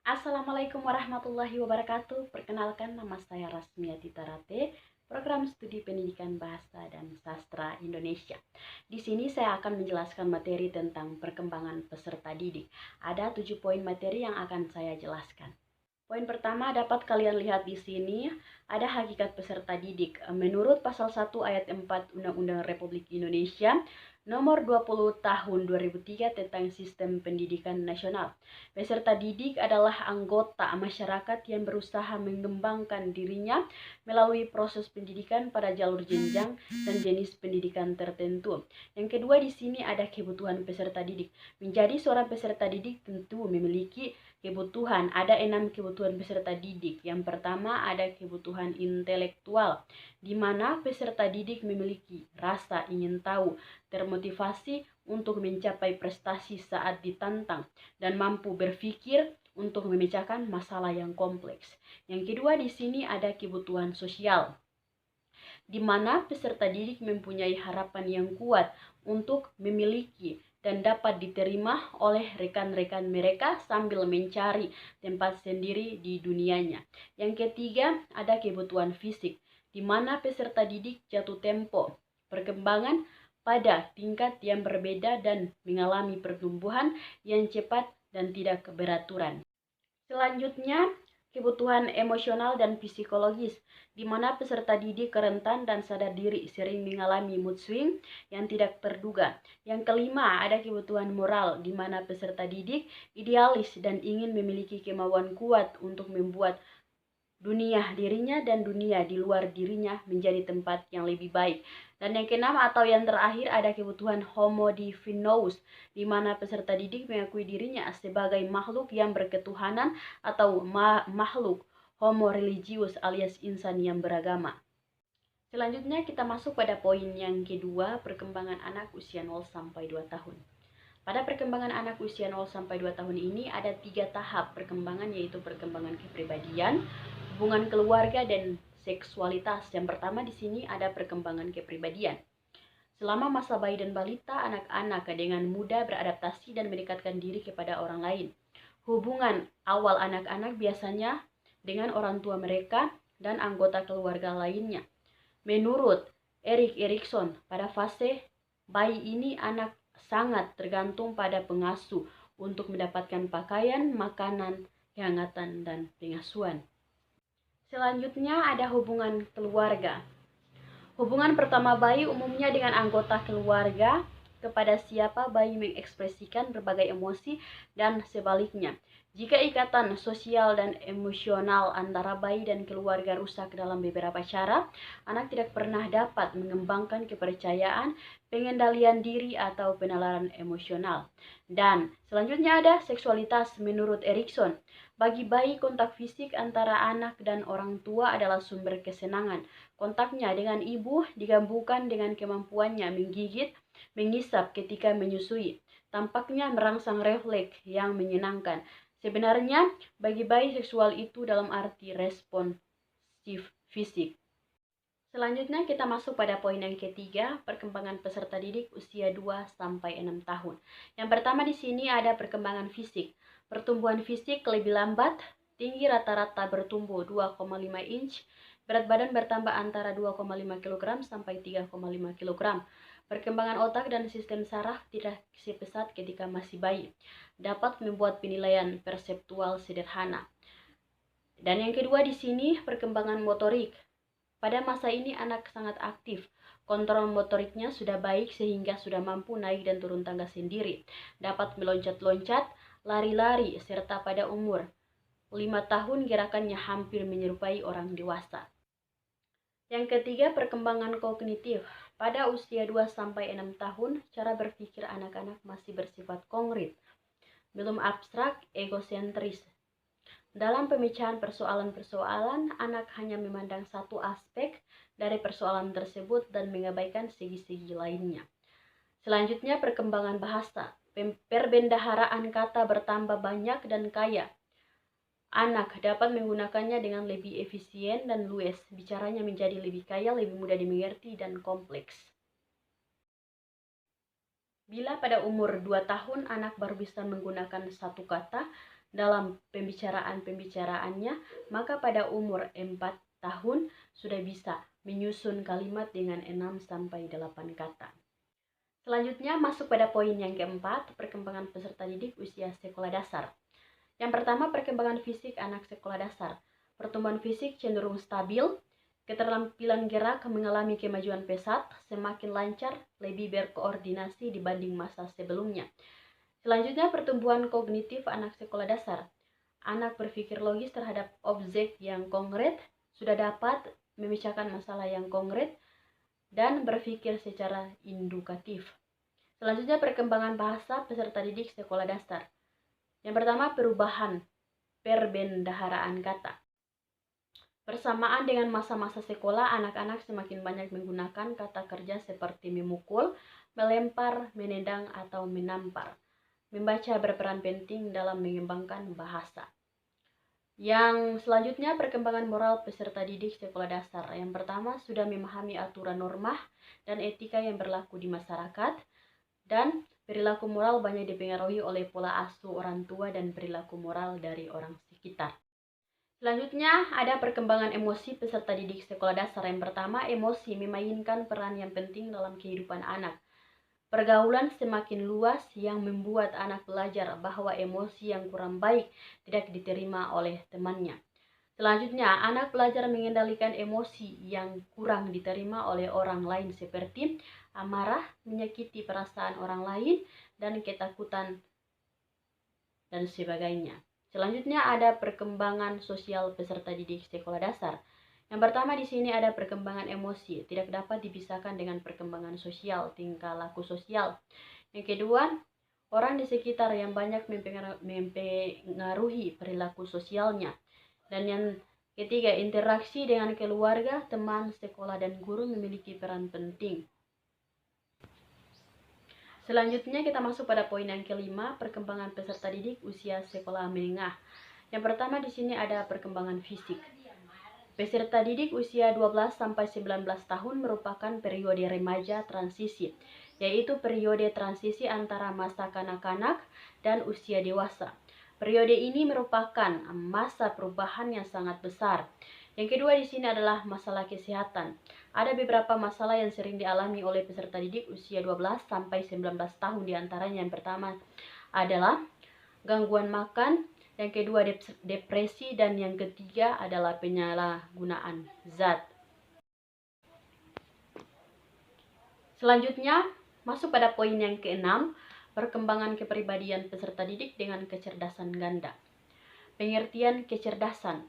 Assalamualaikum warahmatullahi wabarakatuh. Perkenalkan, nama saya Rasmiati Tarate, program studi pendidikan bahasa dan sastra Indonesia. Di sini saya akan menjelaskan materi tentang perkembangan peserta didik. Ada 7 poin materi yang akan saya jelaskan. Poin pertama dapat kalian lihat di sini, ada hakikat peserta didik. Menurut pasal 1 ayat 4 Undang-Undang Republik Indonesia Nomor 20 Tahun 2003 tentang Sistem Pendidikan Nasional. Peserta didik adalah anggota masyarakat yang berusaha mengembangkan dirinya melalui proses pendidikan pada jalur jenjang dan jenis pendidikan tertentu. Yang kedua di sini ada kebutuhan peserta didik. Menjadi seorang peserta didik tentu memiliki kebutuhan. Ada 6 kebutuhan peserta didik. Yang pertama ada kebutuhan intelektual, di mana peserta didik memiliki rasa ingin tahu, termotivasi untuk mencapai prestasi saat ditantang, dan mampu berpikir untuk memecahkan masalah yang kompleks. Yang kedua di sini ada kebutuhan sosial, di mana peserta didik mempunyai harapan yang kuat untuk memiliki dan dapat diterima oleh rekan-rekan mereka sambil mencari tempat sendiri di dunianya. Yang ketiga, ada kebutuhan fisik, di mana peserta didik jatuh tempo perkembangan pada tingkat yang berbeda dan mengalami pertumbuhan yang cepat dan tidak beraturan. Selanjutnya, kebutuhan emosional dan psikologis, di mana peserta didik rentan dan sadar diri sering mengalami mood swing yang tidak terduga. Yang kelima, ada kebutuhan moral, di mana peserta didik idealis dan ingin memiliki kemauan kuat untuk membuat dunia dirinya dan dunia di luar dirinya menjadi tempat yang lebih baik. Dan yang keenam atau yang terakhir ada kebutuhan homodivinous, di mana peserta didik mengakui dirinya sebagai makhluk yang berketuhanan atau makhluk homo religius alias insan yang beragama. Selanjutnya kita masuk pada poin yang kedua, perkembangan anak usia 0 sampai 2 tahun. Pada perkembangan anak usia 0 sampai 2 tahun ini ada 3 tahap perkembangan, yaitu perkembangan kepribadian, hubungan keluarga, dan seksualitas. Yang pertama di sini ada perkembangan kepribadian. Selama masa bayi dan balita, anak-anak dengan mudah beradaptasi dan mendekatkan diri kepada orang lain. Hubungan awal anak-anak biasanya dengan orang tua mereka dan anggota keluarga lainnya. Menurut Erik Erikson, pada fase bayi ini anak sangat tergantung pada pengasuh untuk mendapatkan pakaian, makanan, kehangatan, dan pengasuhan. Selanjutnya ada hubungan keluarga. Hubungan pertama bayi umumnya dengan anggota keluarga, kepada siapa bayi mengekspresikan berbagai emosi, dan sebaliknya. Jika ikatan sosial dan emosional antara bayi dan keluarga rusak dalam beberapa cara, anak tidak pernah dapat mengembangkan kepercayaan, pengendalian diri, atau penalaran emosional. Dan selanjutnya ada seksualitas. Menurut Erikson, bagi bayi kontak fisik antara anak dan orang tua adalah sumber kesenangan. Kontaknya dengan ibu digabungkan dengan kemampuannya menggigit, mengisap ketika menyusui. Tampaknya merangsang refleks yang menyenangkan. Sebenarnya, bagi bayi seksual itu dalam arti responsif fisik. Selanjutnya kita masuk pada poin yang ketiga, perkembangan peserta didik usia 2 sampai 6 tahun. Yang pertama di sini ada perkembangan fisik. Pertumbuhan fisik lebih lambat, tinggi rata-rata bertumbuh 2,5 inch, berat badan bertambah antara 2,5 kg sampai 3,5 kg. Perkembangan otak dan sistem saraf tidak sepesat ketika masih bayi, dapat membuat penilaian perseptual sederhana. Dan yang kedua di sini perkembangan motorik. Pada masa ini anak sangat aktif. Kontrol motoriknya sudah baik sehingga sudah mampu naik dan turun tangga sendiri, dapat meloncat-loncat, lari-lari, serta pada umur 5 tahun gerakannya hampir menyerupai orang dewasa. Yang ketiga, perkembangan kognitif. Pada usia 2 sampai 6 tahun, cara berpikir anak-anak masih bersifat konkret, belum abstrak, egosentris. Dalam pemecahan persoalan-persoalan, anak hanya memandang satu aspek dari persoalan tersebut dan mengabaikan segi-segi lainnya. Selanjutnya, perkembangan bahasa. Perbendaharaan kata bertambah banyak dan kaya. Anak dapat menggunakannya dengan lebih efisien dan luas. Bicaranya menjadi lebih kaya, lebih mudah dimengerti, dan kompleks. Bila pada umur 2 tahun anak baru bisa menggunakan satu kata, dalam pembicaraan-pembicaraannya, maka pada umur 4 tahun sudah bisa menyusun kalimat dengan 6 sampai 8 kata. Selanjutnya masuk pada poin yang keempat, perkembangan peserta didik usia sekolah dasar. Yang pertama, perkembangan fisik anak sekolah dasar. Pertumbuhan fisik cenderung stabil, keterampilan gerak mengalami kemajuan pesat, semakin lancar, lebih berkoordinasi dibanding masa sebelumnya. Selanjutnya, pertumbuhan kognitif anak sekolah dasar. Anak berpikir logis terhadap objek yang konkret, sudah dapat memecahkan masalah yang konkret, dan berpikir secara indukatif. Selanjutnya, perkembangan bahasa peserta didik sekolah dasar. Yang pertama, perubahan perbendaharaan kata. Bersamaan dengan masa-masa sekolah, anak-anak semakin banyak menggunakan kata kerja seperti memukul, melempar, menendang, atau menampar. Membaca berperan penting dalam mengembangkan bahasa. Yang selanjutnya, perkembangan moral peserta didik sekolah dasar. Yang pertama, sudah memahami aturan norma dan etika yang berlaku di masyarakat, dan perilaku moral banyak dipengaruhi oleh pola asuh orang tua dan perilaku moral dari orang sekitar. Selanjutnya, ada perkembangan emosi peserta didik sekolah dasar. Yang pertama, emosi memainkan peran yang penting dalam kehidupan anak. Pergaulan semakin luas yang membuat anak belajar bahwa emosi yang kurang baik tidak diterima oleh temannya. Selanjutnya, anak belajar mengendalikan emosi yang kurang diterima oleh orang lain seperti amarah, menyakiti perasaan orang lain, dan ketakutan, dan sebagainya. Selanjutnya ada perkembangan sosial peserta didik sekolah dasar. Yang pertama di sini ada perkembangan emosi, tidak dapat dipisahkan dengan perkembangan sosial, tingkah laku sosial. Yang kedua, orang di sekitar yang banyak mempengaruhi perilaku sosialnya. Dan yang ketiga, interaksi dengan keluarga, teman, sekolah, dan guru memiliki peran penting. Selanjutnya kita masuk pada poin yang kelima, perkembangan peserta didik usia sekolah menengah. Yang pertama di sini ada perkembangan fisik. Peserta didik usia 12 sampai 19 tahun merupakan periode remaja transisi, yaitu periode transisi antara masa kanak-kanak dan usia dewasa. Periode ini merupakan masa perubahan yang sangat besar. Yang kedua di sini adalah masalah kesehatan. Ada beberapa masalah yang sering dialami oleh peserta didik usia 12 sampai 19 tahun, diantaranya yang pertama adalah gangguan makan, yang kedua depresi, dan yang ketiga adalah penyalahgunaan zat. Selanjutnya masuk pada poin yang keenam, perkembangan kepribadian peserta didik dengan kecerdasan ganda. Pengertian kecerdasan.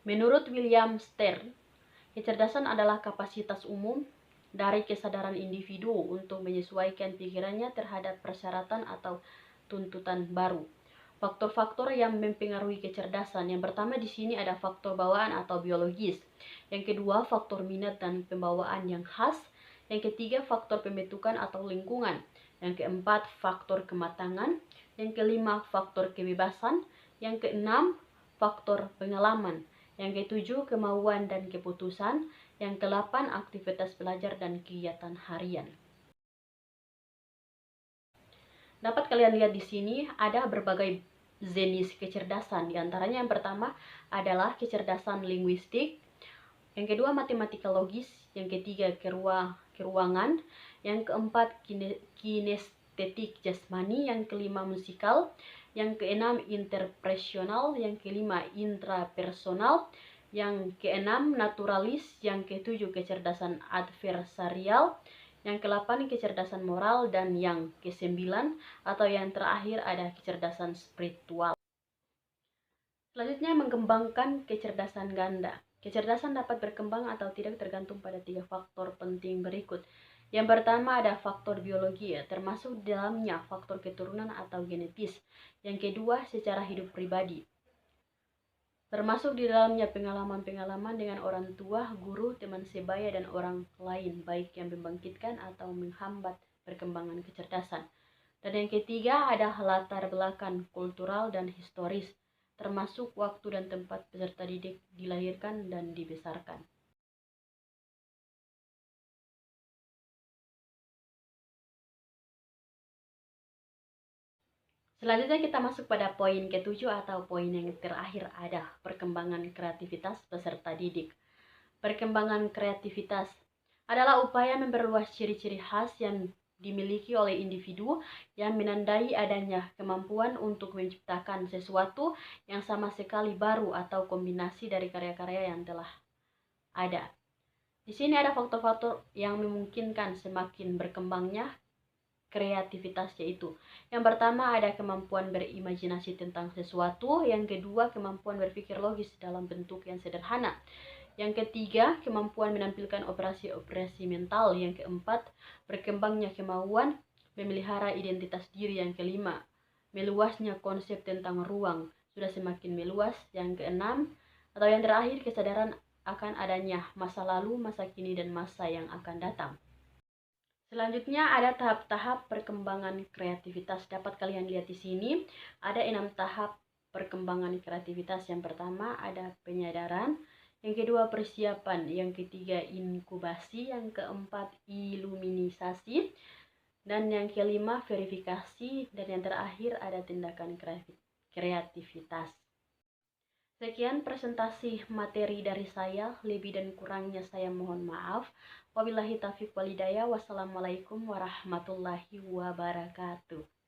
Menurut William Stern, kecerdasan adalah kapasitas umum dari kesadaran individu untuk menyesuaikan pikirannya terhadap persyaratan atau tuntutan baru. Faktor-faktor yang mempengaruhi kecerdasan. Yang pertama di sini ada faktor bawaan atau biologis. Yang kedua, faktor minat dan pembawaan yang khas. Yang ketiga, faktor pembentukan atau lingkungan. Yang keempat, faktor kematangan. Yang kelima, faktor kebebasan. Yang keenam, faktor pengalaman. Yang ketujuh, kemauan dan keputusan. Yang kedelapan, aktivitas belajar dan kegiatan harian. Dapat kalian lihat di sini ada berbagai jenis kecerdasan. Di antaranya yang pertama adalah kecerdasan linguistik, yang kedua matematika logis, yang ketiga keruangan, yang keempat kinestetik jasmani, yang kelima musikal, yang keenam interpersonal, yang kelima intrapersonal, yang keenam naturalis, yang ketujuh kecerdasan adversarial, yang ke-8 kecerdasan moral, dan yang ke-9 atau yang terakhir ada kecerdasan spiritual. Selanjutnya mengembangkan kecerdasan ganda. Kecerdasan dapat berkembang atau tidak tergantung pada 3 faktor penting berikut. Yang pertama ada faktor biologi, termasuk di dalamnya faktor keturunan atau genetis. Yang kedua secara hidup pribadi, termasuk di dalamnya pengalaman-pengalaman dengan orang tua, guru, teman sebaya, dan orang lain, baik yang membangkitkan atau menghambat perkembangan kecerdasan. Dan yang ketiga ada latar belakang kultural dan historis, termasuk waktu dan tempat peserta didik dilahirkan dan dibesarkan. Selanjutnya kita masuk pada poin ketujuh atau poin yang terakhir, ada perkembangan kreativitas peserta didik. Perkembangan kreativitas adalah upaya memperluas ciri-ciri khas yang dimiliki oleh individu yang menandai adanya kemampuan untuk menciptakan sesuatu yang sama sekali baru atau kombinasi dari karya-karya yang telah ada. Di sini ada faktor-faktor yang memungkinkan semakin berkembangnya kreativitas, yaitu yang pertama ada kemampuan berimajinasi tentang sesuatu, yang kedua kemampuan berpikir logis dalam bentuk yang sederhana, yang ketiga kemampuan menampilkan operasi-operasi mental, yang keempat berkembangnya kemauan memelihara identitas diri, yang kelima meluasnya konsep tentang ruang sudah semakin meluas, yang keenam atau yang terakhir kesadaran akan adanya masa lalu, masa kini, dan masa yang akan datang. Selanjutnya ada tahap-tahap perkembangan kreativitas. Dapat kalian lihat di sini ada 6 tahap perkembangan kreativitas. Yang pertama ada penyadaran, yang kedua persiapan, yang ketiga inkubasi, yang keempat iluminisasi, dan yang kelima verifikasi, dan yang terakhir ada tindakan kreativitas. Sekian presentasi materi dari saya, lebih dan kurangnya saya mohon maaf. Wabillahi taufiq walhidayah. Wassalamualaikum warahmatullahi wabarakatuh.